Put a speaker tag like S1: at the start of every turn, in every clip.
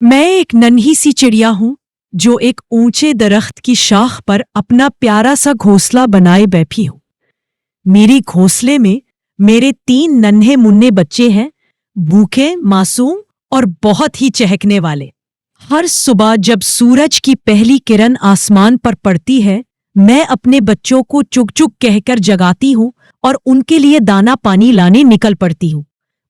S1: میں ایک ننھی سی چڑیا ہوں جو ایک اونچے درخت کی شاخ پر اپنا پیارا سا گھونسلہ بنائے بیٹھی ہوں۔ میری گھونسلے میں میرے 3 ننھے منھے بچے ہیں، بھوکے، معصوم اور بہت ہی چہکنے والے۔ ہر صبح جب سورج کی پہلی کرن آسمان پر پڑتی ہے، میں اپنے بچوں کو چگ چگ کہہ کر جگاتی ہوں اور ان کے لیے دانا پانی لانے نکل پڑتی ہوں۔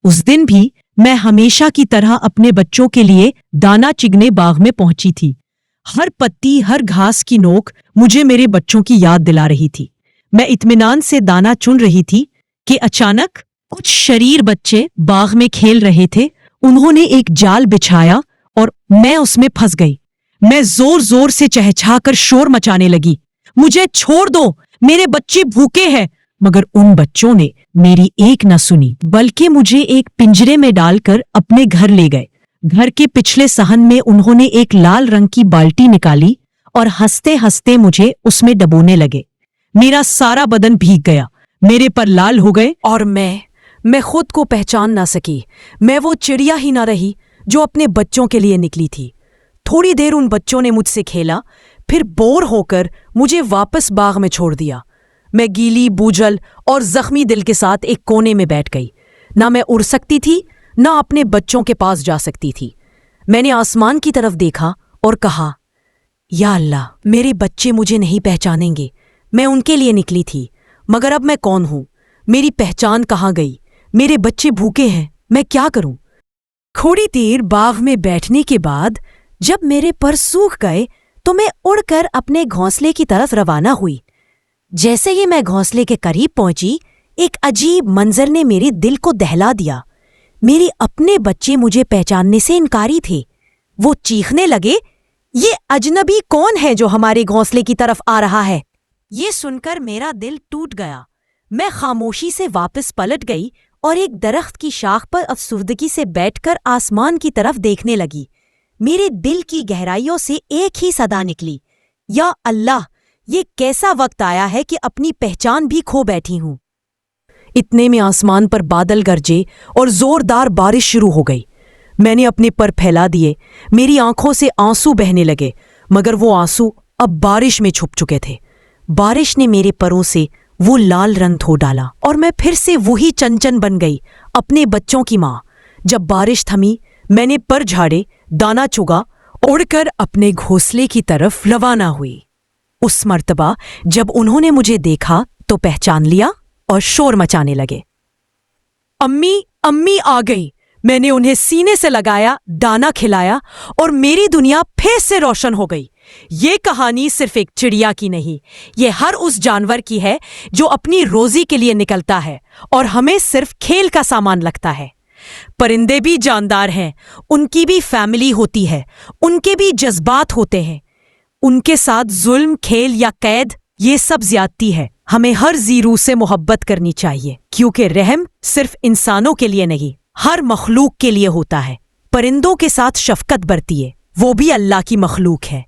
S1: اس دن بھی میں ہمیشہ کی طرح اپنے بچوں کے لیے دانا چگنے باغ میں پہنچی تھی۔ ہر پتی، ہر گھاس کی نوک مجھے میرے بچوں کی یاد دلا رہی تھی۔ میں اطمینان سے دانا چن رہی تھی کہ اچانک کچھ شریر بچے باغ میں کھیل رہے تھے۔ انہوں نے ایک جال بچھایا اور میں اس میں پھنس گئی۔ میں زور زور سے چہچہا کر شور مچانے لگی، مجھے چھوڑ دو، میرے بچے بھوکے ہیں۔ مگر ان بچوں نے میری ایک نہ سنی، بلکہ مجھے ایک پنجرے میں ڈال کر اپنے گھر لے گئے۔ گھر کے پچھلے صحن میں انہوں نے ایک لال رنگ کی بالٹی نکالی اور ہنستے ہنستے مجھے اس میں ڈبونے لگے۔ میرا سارا بدن بھیگ گیا، میرے پر لال ہو گئے اور میں خود کو پہچان نہ سکی۔ میں وہ چڑیا ہی نہ رہی جو اپنے بچوں کے لیے نکلی تھی۔ تھوڑی دیر ان بچوں نے مجھ سے کھیلا، پھر بور ہو کر مجھے واپس باغ میں چھوڑ دیا۔ میں گیلی، بوجھل اور زخمی دل کے ساتھ ایک کونے میں بیٹھ گئی۔ نہ میں اڑ سکتی تھی، نہ اپنے بچوں کے پاس جا سکتی تھی۔ میں نے آسمان کی طرف دیکھا اور کہا، یا اللہ، میرے بچے مجھے نہیں پہچانیں گے۔ میں ان کے لیے نکلی تھی، مگر اب میں کون ہوں؟ میری پہچان کہاں گئی؟ میرے بچے بھوکے ہیں، میں کیا کروں؟ تھوڑی دیر باغ میں بیٹھنے کے بعد جب میرے پر سوکھ گئے تو میں اڑ کر اپنے گھونسلے کی طرف روانہ ہوئی۔ جیسے ہی میں گھونسلے کے قریب پہنچی، ایک عجیب منظر نے میرے دل کو دہلا دیا۔ میرے اپنے بچے مجھے پہچاننے سے انکاری تھے۔ وہ چیخنے لگے، یہ اجنبی کون ہے جو ہمارے گھونسلے کی طرف آ رہا ہے؟ یہ سن کر میرا دل ٹوٹ گیا۔ میں خاموشی سے واپس پلٹ گئی اور ایک درخت کی شاخ پر افسردگی سے بیٹھ کر آسمان کی طرف دیکھنے لگی۔ میرے دل کی گہرائیوں سے ایک ہی صدا نکلی، یا اللہ، یہ کیسا وقت آیا ہے کہ اپنی پہچان بھی کھو بیٹھی ہوں۔ اتنے میں آسمان پر بادل گرجے اور زوردار بارش شروع ہو گئی۔ میں نے اپنے پر پھیلا دیے، میری آنکھوں سے آنسو بہنے لگے، مگر وہ آنسو اب بارش میں چھپ چکے تھے۔ بارش نے میرے پروں سے وہ لال رنگ دھو ڈالا اور میں پھر سے وہی چنچن بن گئی، اپنے بچوں کی ماں۔ جب بارش تھمی، میں نے پر جھاڑے، دانا چگا، اڑ کر اپنے گھونسلے کی طرف روانہ ہوئی۔ اس مرتبہ جب انہوں نے مجھے دیکھا تو پہچان لیا اور شور مچانے لگے۔ امی، امی آ گئی۔ میں نے انہیں سینے سے لگایا، دانا کھلایا اور میری دنیا پھر سے روشن ہو گئی۔ یہ کہانی صرف ایک چڑیا کی نہیں، یہ ہر اس جانور کی ہے جو اپنی روزی کے لیے نکلتا ہے اور ہمیں صرف کھیل کا سامان لگتا ہے۔ پرندے بھی جاندار ہیں، ان کی بھی فیملی ہوتی ہے، ان کے بھی جذبات ہوتے ہیں۔ ان کے ساتھ ظلم، کھیل یا قید، یہ سب زیادتی ہے۔ ہمیں ہر ذی روح سے محبت کرنی چاہیے، کیونکہ رحم صرف انسانوں کے لیے نہیں، ہر مخلوق کے لیے ہوتا ہے۔ پرندوں کے ساتھ شفقت برتیے، وہ بھی اللہ کی مخلوق ہے۔